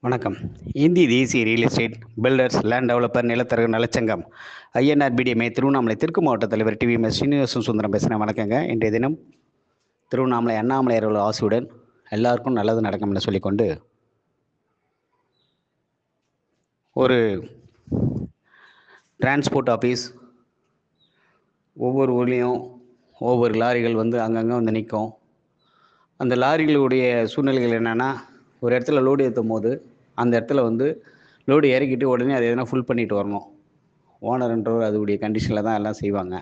வணக்கம். இந்திய தேசிய real estate builders land developer நிலத்தரகர் நலச்சங்கம் ஐஎன்ஆர்பிடிஎம்ஏ திருவண்ணாமலை தெற்கு மாவட்ட தலைவர் டிவிஎம்எஸ் ஸ்ரீனிவாசன் சுந்தரம் பேசுகிறேன். வணக்கங்க. இன்றைய தினம் திருவண்ணாமலை அண்ணாமலையாரோட ஆசையுடன் எல்லாருக்கும் நல்லது நடக்கும்னு சொல்லிக்கொண்டு ஒரு டிரான்ஸ்போர்ட் ஆஃபீஸ் ஒவ்வொரு ஊர்லேயும் ஒவ்வொரு லாரிகள் அங்கங்கே நிற்கும். அந்த லாரிகளுடைய சூழ்நிலைகள் என்னென்னா, ஒரு இடத்துல லோடு ஏற்றும் போது அந்த இடத்துல லோடு இறக்கிட்டு உடனே அதை எதனா ஃபுல் பண்ணிட்டு வரணும். ஓனர்ன்றவர் அதுடைய கண்டிஷனில் தான் எல்லாம் செய்வாங்க.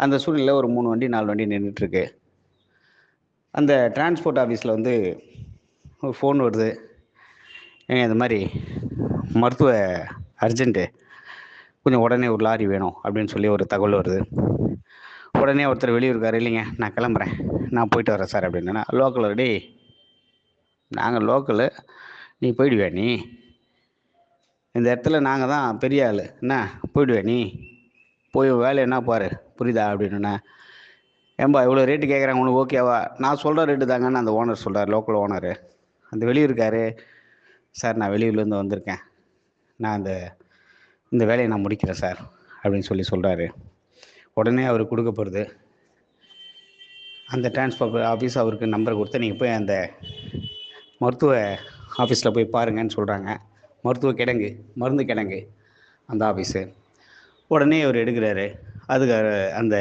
அந்த சூழ்நிலையில் ஒரு 3 வண்டி 4 வண்டி நின்றுட்டுருக்கு. அந்த டிரான்ஸ்போர்ட் ஆஃபீஸில் ஒரு ஃபோன் வருது. ஏங்க இந்த மாதிரி மருத்துவ அர்ஜென்ட்டு, கொஞ்சம் உடனே ஒரு லாரி வேணும் அப்படின்னு சொல்லி ஒரு தகவல் வருது. உடனே ஒருத்தர் வெளியே இருக்கார். இல்லைங்க நான் கிளம்புறேன், நான் போயிட்டு வரேன் சார் அப்படின்னா, லோக்கலில் டேய் நாங்கள் லோக்கலு, நீ போயிடுவியா நீ? இந்த இடத்துல நாங்கள் தான் பெரிய ஆள், என்ன போயிடுவியா நீ? போய் வேலை என்ன பாரு, புரியுதா அப்படின்னா, ஏன்பா இவ்வளோ ரேட்டு கேட்குறாங்க, உனக்கு ஓகேவா? நான் சொல்கிற ரேட்டு தாங்கன்னு அந்த ஓனர் சொல்கிறார், லோக்கல் ஓனரு. அந்த வெளியூர் இருக்கார். சார் நான் வெளியூர்லேருந்து வந்திருக்கேன், நான் இந்த வேலையை நான் முடிக்கிறேன் சார் அப்படின்னு சொல்கிறாரு. உடனே அவர் கொடுக்கப்படுது. அந்த டிரான்ஸ்போர்ட் ஆஃபீஸ் அவருக்கு நம்பரை கொடுத்து, நீங்கள் போய் அந்த மருத்துவ ஆஃபீஸில் போய் பாருங்கன்னு சொல்கிறாங்க. மருத்துவ கிடங்கு, மருந்து கிடங்கு அந்த ஆஃபீஸு. உடனே அவர் எடுக்கிறாரு. அதுக்கு அந்த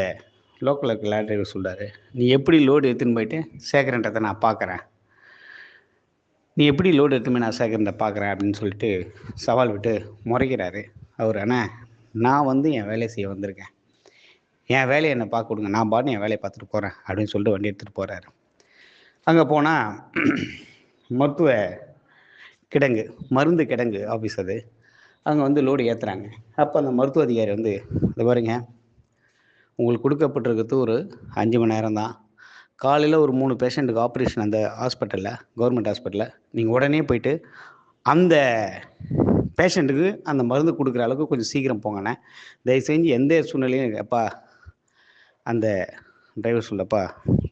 லோக்கலில் இருக்க லாரி டிரைவர் சொல்கிறாரு, நீ எப்படி லோடு எடுத்துன்னு போயிட்டு சேர்க்குறன்றதை நான் பார்க்குறேன், நீ எப்படி லோடு எடுத்துன்னு நான் சேர்க்குறத பார்க்குறேன் அப்படின்னு சொல்லிட்டு சவால் விட்டு முறைக்கிறாரு அவர். ஆனால் நான் என் வேலையை செய்ய வந்திருக்கேன், என் வேலையை என்னை பார்க்க கொடுங்க, நான் பாட்டு என் வேலையை பார்த்துட்டு போகிறேன் அப்படின்னு சொல்லிட்டு வண்டி எடுத்துகிட்டு போகிறாரு. அங்கே போனால் மருத்துவ கிடங்கு, மருந்து கிடங்கு ஆஃபீஸ் அது. அங்கே லோடு ஏற்றுறாங்க. அப்போ அந்த மருத்துவ அதிகாரி இதை பாருங்க, உங்களுக்கு கொடுக்கப்பட்டிருக்கிறது ஒரு 5 மணி நேரம் தான். காலையில் ஒரு 3 பேஷண்ட்டுக்கு ஆப்ரேஷன் அந்த ஹாஸ்பிட்டலில், கவர்மெண்ட் ஹாஸ்பிட்டலில். நீங்கள் உடனே போயிட்டு அந்த பேஷண்ட்டுக்கு அந்த மருந்து கொடுக்குற அளவுக்கு கொஞ்சம் சீக்கிரம் போங்கண்ணே. தயவு செஞ்சு எந்த சூழ்நிலையும் அப்பா அந்த டிரைவர் சொல்லப்பா,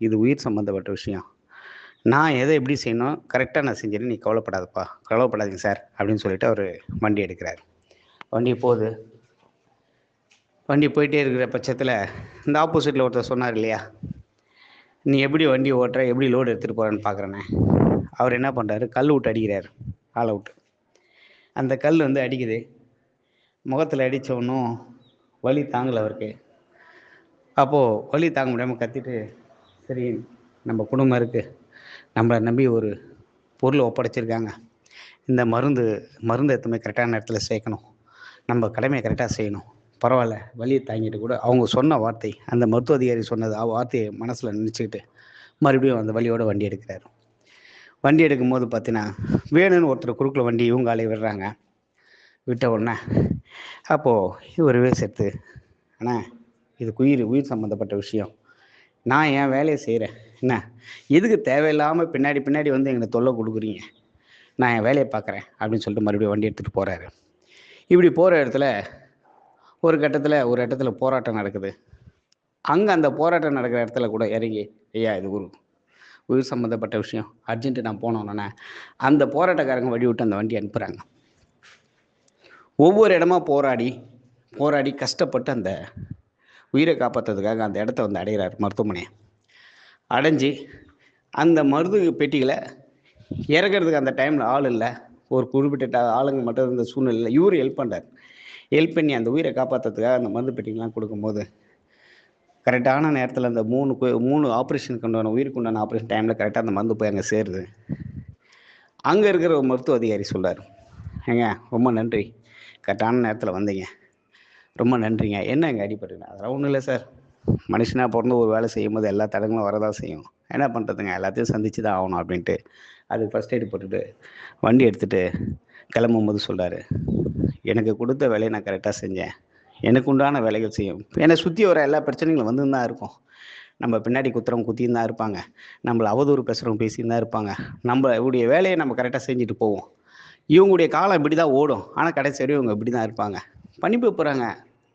இது உயிர் சம்மந்தப்பட்ட விஷயம், நான் எதை எப்படி செய்யணும் கரெக்டாக நான் செஞ்சிடறேன், நீ கவலைப்படாதப்பா, கவலைப்படாதீங்க சார் அப்படின்னு சொல்லிட்டு அவர் வண்டி எடுக்கிறார். வண்டி போகுது. வண்டி போயிட்டே இருக்கிற பட்சத்தில் இந்த ஆப்போசிட்டில் ஒருத்தர் சொன்னார் இல்லையா, நீ எப்படி வண்டி ஓட்டுற, எப்படி லோடு எடுத்துகிட்டு போகிறேன்னு பார்க்குறேன்னே. அவர் என்ன பண்ணுறாரு, கல் விட்டு அடிக்கிறார், ஆள் விட்டு. அந்த கல் அடிக்குது. முகத்தில் அடித்தவனும் வலி தாங்கலை அவருக்கு. அப்போது வலி தாங்க முடியாமல் கத்திட்டு, சரி நம்ம குடும்பம் இருக்குது, நம்மளை நம்பி ஒரு பொருளை ஒப்படைச்சிருக்காங்க, இந்த மருந்து எத்தனை கரெக்டான நேரத்தில் சேர்க்கணும், நம்ம கடமையை கரெக்டாக செய்யணும், பரவாயில்ல வலியை தாங்கிட்டு கூட அவங்க சொன்ன வார்த்தை, அந்த மருத்துவ அதிகாரி சொன்னது வார்த்தையை மனசில் நினச்சிக்கிட்டு மறுபடியும் அந்த வலியோடு வண்டி எடுக்கிறார். வண்டி எடுக்கும்போது பார்த்தீங்கன்னா, வேணும்னு ஒருத்தர் குறுக்கில் வண்டி இவங்க ஆளை விடுறாங்க. விட்ட உடனே அப்போது இவர் சேர்த்து, ஆனால் இதுக்கு உயிர் சம்மந்தப்பட்ட விஷயம், நான் என் வேலையை செய்கிறேன், என்ன எதுக்கு தேவையில்லாமல் பின்னாடி எங்களை தொல்லை கொடுக்குறீங்க, நான் என் வேலையை பார்க்குறேன் அப்படின்னு சொல்லிட்டு மறுபடியும் வண்டி எடுத்துகிட்டு போகிறாரு. இப்படி போகிற இடத்துல ஒரு இடத்துல போராட்டம் நடக்குது. அங்கே அந்த போராட்டம் நடக்கிற இடத்துல கூட இறங்கி, ஐயா இது ஒரு உயிர் சம்மந்தப்பட்ட விஷயம், அர்ஜென்ட்டு நான் போனோன்னே அந்த போராட்டக்காரங்க வழி விட்டு அந்த வண்டி அனுப்புகிறாங்க. ஒவ்வொரு இடமா போராடி கஷ்டப்பட்டு அந்த உயிரை காப்பாற்றுறதுக்காக அந்த இடத்த அடைகிறார், மருத்துவமனையை அடைஞ்சு. அந்த மருந்து பெட்டிகளை இறக்கிறதுக்கு அந்த டைமில் ஆள் இல்லை, ஒரு குறிப்பிட்ட ஆளுங்க மட்டும் இருந்த சூழ்நிலையில் இவர் ஹெல்ப் பண்ணுறார். ஹெல்ப் பண்ணி அந்த உயிரை காப்பாற்றுறதுக்காக அந்த மருந்து பெட்டிங்கெலாம் கொடுக்கும்போது கரெக்டான நேரத்தில் அந்த 3 ஆப்ரேஷனுக்கு உண்டான உயிருக்கு உண்டான ஆப்ரேஷன் டைமில் கரெக்டாக அந்த மருந்து போய் அங்கே சேருது. அங்கே இருக்கிற ஒரு மருத்துவ அதிகாரி சொல்கிறார், ஏங்க ரொம்ப நன்றி, கரெக்டான நேரத்தில் வந்தீங்க, ரொம்ப நன்றிங்க. என்ன இங்கே அடிபட்டுங்க? அதெல்லாம் ஒன்றும் இல்லை சார், மனுஷனாக பிறந்து ஒரு வேலை செய்யும்போது எல்லா தடங்களும் வரதான் செய்யும், என்ன பண்ணுறதுங்க, எல்லாத்தையும் சந்தித்து தான் ஆகணும் அப்படின்ட்டு அதுக்கு ஃபஸ்ட் எய்டு போட்டுட்டு வண்டி எடுத்துகிட்டு கிளம்பும்போது சொல்கிறாரு, எனக்கு கொடுத்த வேலையை நான் கரெக்டாக செஞ்சேன், எனக்கு உண்டான வேலைகள் செய்யும், என்னை சுற்றி வர எல்லா பிரச்சனைகளும் வந்து தான் இருக்கும், நம்ம பின்னாடி குத்துறவங்க குத்தின்னு தான் இருப்பாங்க, நம்மளை அவதூறு பேசுகிறவங்க பேசின்னு தான் இருப்பாங்க, நம்மளுடைய வேலையை நம்ம கரெக்டாக செஞ்சுட்டு போவோம், இவங்களுடைய காலம் இப்படி தான் ஓடும், ஆனால் கடைசி வரையும் இவங்க இப்படி தான் இருப்பாங்க, பண்ணி போகிறாங்க,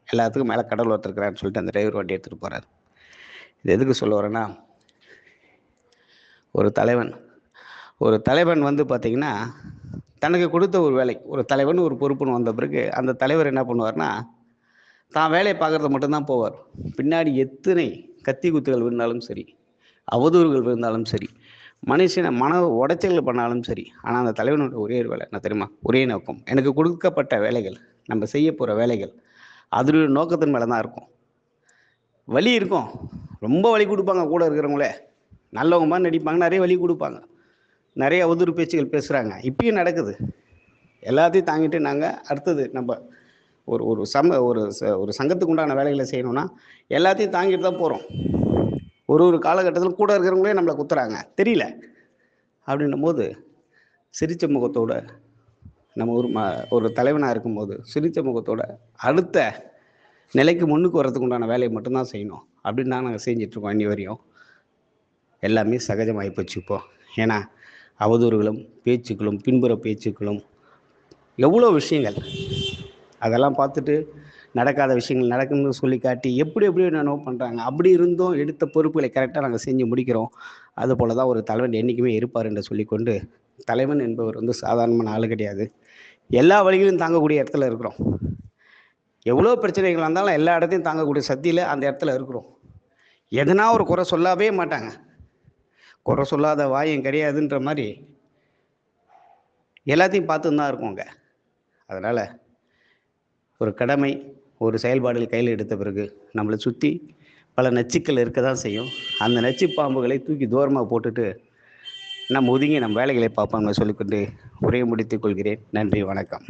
எல்லாத்துக்கும் மேலே கடவுள் ஒருத்தருக்கிறான்னு சொல்லிட்டு அந்த டிரைவர் வண்டி எடுத்துகிட்டு போகிறார். இது எதுக்கு சொல்ல வரேன்னா, ஒரு தலைவன் பார்த்திங்கன்னா தனக்கு கொடுத்த ஒரு வேலை, ஒரு தலைவன் ஒரு பொறுப்புன்னு வந்த பிறகு, அந்த தலைவர் என்ன பண்ணுவார்ன்னா, தான் வேலைய பார்க்கறது மட்டும் தான் போவார். பின்னாடி எத்தனை கத்தி குத்துகள் விழுந்தாலும் சரி, அவதூறுகள் விழுந்தாலும் சரி, மனுஷன மன உடைச்சல்கள் பண்ணாலும் சரி, ஆனா அந்த தலைவனோட ஒரே ஒரு வேலை என்ன தெரியுமா? ஒரே நோக்கம். எனக்கு கொடுக்கப்பட்ட வேலைகள், நம்ம செய்ய போற வேலைகள், அதனுடைய நோக்கத்தின் மேல தான் இருக்கும். வலி இருக்கும். ரொம்ப வலி குடுப்பாங்க கூட இருக்கிறவங்களே. நல்லவங்க மாரி நடிப்பாங்க. நெறைய வலி குடுப்பாங்க. நெறைய அவதூறு பேச்சுகள் பேசுறாங்க. இப்பயும் நடக்குது. எல்லாத்தையும் தாங்கிட்டு நாங்க அடுத்தது நம்ப ஒரு ஒரு சம ஒரு ஒரு சங்கத்துக்கு உண்டான வேலைகள செய்யணும்னா, எல்லாத்தையும் தாங்கிட்டு தான் போறோம். ஒரு ஒரு காலகட்டத்தில கூட இருக்கிறவங்களே நம்மள குத்துறாங்க. தெரியல. அப்படின்னும்போது, சிரிச்ச முகத்தோட நம்ம ஒரு தலைவனா இருக்கும்போது, சிரிச்ச முகத்தோட அடுத்த நிலைக்கு முன்னுக்கு வரதுக்கு உண்டான வேலைய மட்டும் தான் செய்யணும். அப்படின்னு தான் நாங்க செஞ்சுட்டுருக்கோம் இன்னி வரையும். எல்லாமே சகஜமாயி போச்சு இப்போ. ஏன்னா, அவதூறுகளும், பேச்சுக்களும், பின்புற பேச்சுக்களும், எவ்வளோ விஷயங்கள். அதெல்லாம் பார்த்துட்டு, நடக்காத விஷயங்கள் நடக்குதுன்னு சொல்லி காட்டி, எப்படி எப்படியோ என்னென்னவோ பண்றாங்க. அப்படி இருந்தும் எடுத்த பொறுப்புகளை கரெக்ட்டா நாங்க செஞ்சு முடிக்கிறோம். அதுபோல தான் ஒரு தலைவன் என்னைக்குமே இருப்பார் என்று சொல்லிக்கொண்டு, தலைவன் என்பவர் வந்து சாதாரணமான ஆளு கிடையாது. எல்லா வலிகளையும் தாங்கக்கூடிய இடத்துல இருக்கிறோம். எவ்வளோ பிரச்சனைகள் வந்தாலும் எல்லா இடத்தையும் தாங்கக்கூடிய சக்தியில அந்த இடத்துல இருக்கிறோம். எதனா ஒரு குறை சொல்லவே மாட்டாங்க. குறை சொல்லாத வாயும் கிடையாதுன்ற மாரி, எல்லாத்தையும் பார்த்துன்னு தான் இருக்கோங்க. அதனால ஒரு கடமை, ஒரு செயல்பாடுகள் கையில எடுத்த பிறகு, நம்மள சுத்தி பல நச்சுக்கள் இருக்க தான் செய்யும். அந்த நச்சு பாம்புகளை தூக்கி தூரமா போட்டுட்டு, நம்ம ஒதுங்கி நம்ம வேலைகளை பார்ப்போம்னு சொல்லிக்கொண்டு உரையை முடித்துக் கொள்கிறேன். நன்றி, வணக்கம்.